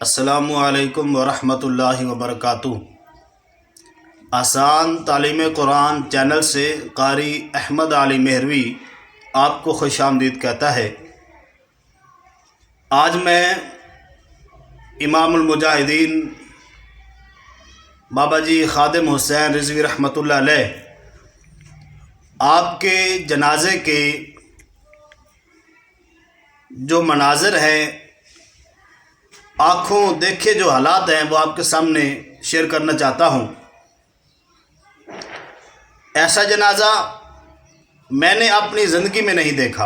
السلام علیکم ورحمۃ اللہ وبرکاتہ۔ آسان تعلیم قرآن چینل سے قاری احمد علی مہروی آپ کو خوش آمدید کہتا ہے۔ آج میں امام المجاہدین بابا جی خادم حسین رضوی رحمۃ اللہ علیہ آپ کے جنازے کے جو مناظر ہیں، آنکھوں دیکھے جو حالات ہیں، وہ آپ کے سامنے شیئر کرنا چاہتا ہوں۔ ایسا جنازہ میں نے اپنی زندگی میں نہیں دیکھا،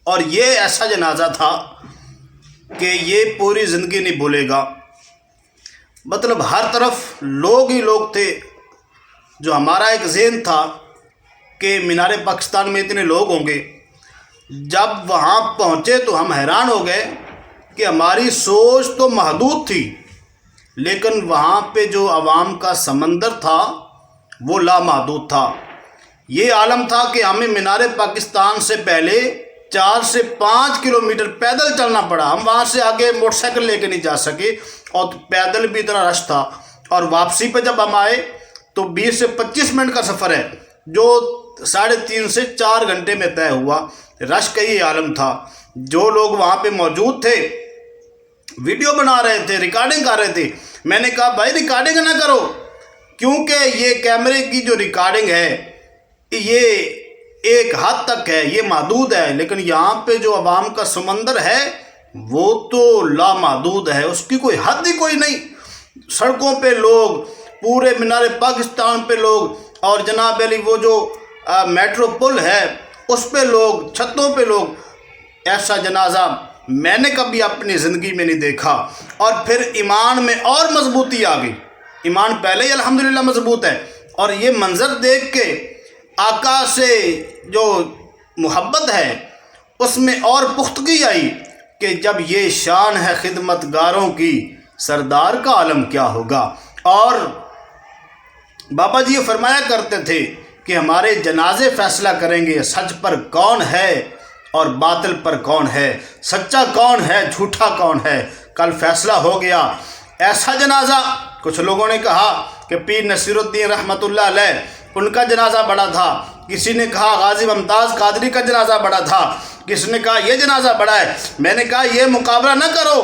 اور یہ ایسا جنازہ تھا کہ یہ پوری زندگی نہیں بھولے گا۔ مطلب ہر طرف لوگ ہی لوگ تھے۔ جو ہمارا ایک ذہن تھا کہ مینار پاکستان میں اتنے لوگ ہوں گے، جب وہاں پہنچے تو ہم حیران ہو گئے کہ ہماری سوچ تو محدود تھی، لیکن وہاں پہ جو عوام کا سمندر تھا وہ لامحدود تھا۔ یہ عالم تھا کہ ہمیں مینار پاکستان سے پہلے 4 سے 5 کلومیٹر پیدل چلنا پڑا۔ ہم وہاں سے آگے موٹر سائیکل لے کے نہیں جا سکے، اور پیدل بھی اتنا رش تھا۔ اور واپسی پہ جب ہم آئے تو 20 سے 25 منٹ کا سفر ہے، جو 3.5 سے 4 گھنٹے میں طے ہوا۔ رش کا یہ عالم تھا۔ جو لوگ وہاں پہ موجود تھے ویڈیو بنا رہے تھے، ریکارڈنگ کر رہے تھے۔ میں نے کہا بھائی ریکارڈنگ نہ کرو، کیونکہ یہ کیمرے کی جو ریکارڈنگ ہے یہ ایک حد تک ہے، یہ محدود ہے، لیکن یہاں پہ جو عوام کا سمندر ہے وہ تو لامحدود ہے، اس کی کوئی حد ہی کوئی نہیں۔ سڑکوں پہ لوگ، پورے مینار پاکستان پہ لوگ، اور جناب علی وہ جو میٹرو پل ہے اس پہ لوگ، چھتوں پہ لوگ۔ ایسا جنازہ میں نے کبھی اپنی زندگی میں نہیں دیکھا۔ اور پھر ایمان میں اور مضبوطی آ گئی۔ ایمان پہلے ہی الحمدللہ مضبوط ہے، اور یہ منظر دیکھ کے آقا سے جو محبت ہے اس میں اور پختگی آئی کہ جب یہ شان ہے خدمت گاروں کی، سردار کا عالم کیا ہوگا۔ اور بابا جی یہ فرمایا کرتے تھے کہ ہمارے جنازے فیصلہ کریں گے سچ پر کون ہے اور باطل پر کون ہے، سچا کون ہے جھوٹا کون ہے۔ کل فیصلہ ہو گیا۔ ایسا جنازہ، کچھ لوگوں نے کہا کہ پیر نصیر الدین رحمۃ اللہ علیہ ان کا جنازہ بڑا تھا، کسی نے کہا غازی ممتاز قادری کا جنازہ بڑا تھا، کسی نے کہا یہ جنازہ بڑا ہے۔ میں نے کہا یہ مقابلہ نہ کرو،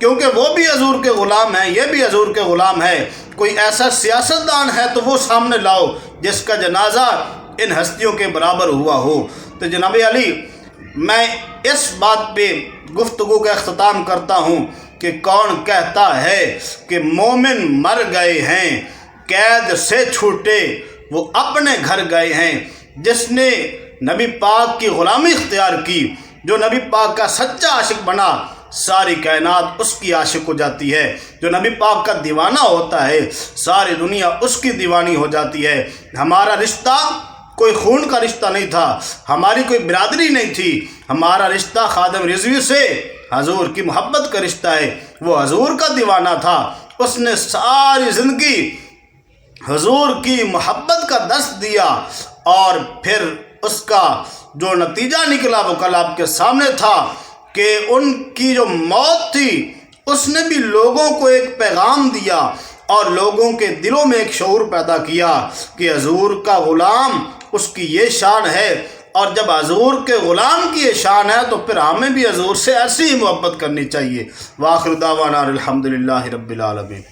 کیونکہ وہ بھی حضور کے غلام ہیں، یہ بھی حضور کے غلام ہے۔ کوئی ایسا سیاستدان ہے تو وہ سامنے لاؤ جس کا جنازہ ان ہستیوں کے برابر ہوا ہو۔ تو جناب علی، میں اس بات پہ گفتگو کا اختتام کرتا ہوں کہ کون کہتا ہے کہ مومن مر گئے ہیں، قید سے چھوٹے وہ اپنے گھر گئے ہیں۔ جس نے نبی پاک کی غلامی اختیار کی، جو نبی پاک کا سچا عاشق بنا، ساری کائنات اس کی عاشق ہو جاتی ہے۔ جو نبی پاک کا دیوانہ ہوتا ہے، ساری دنیا اس کی دیوانی ہو جاتی ہے۔ ہمارا رشتہ کوئی خون کا رشتہ نہیں تھا، ہماری کوئی برادری نہیں تھی، ہمارا رشتہ خادم رضوی سے حضور کی محبت کا رشتہ ہے۔ وہ حضور کا دیوانہ تھا، اس نے ساری زندگی حضور کی محبت کا درس دیا، اور پھر اس کا جو نتیجہ نکلا وہ کل آپ کے سامنے تھا کہ ان کی جو موت تھی اس نے بھی لوگوں کو ایک پیغام دیا، اور لوگوں کے دلوں میں ایک شعور پیدا کیا کہ حضور کا غلام اس کی یہ شان ہے، اور جب حضور کے غلام کی یہ شان ہے تو پھر ہمیں بھی حضور سے ایسی ہی محبت کرنی چاہیے۔ وآخر دعوانا الحمدللہ رب العالمین۔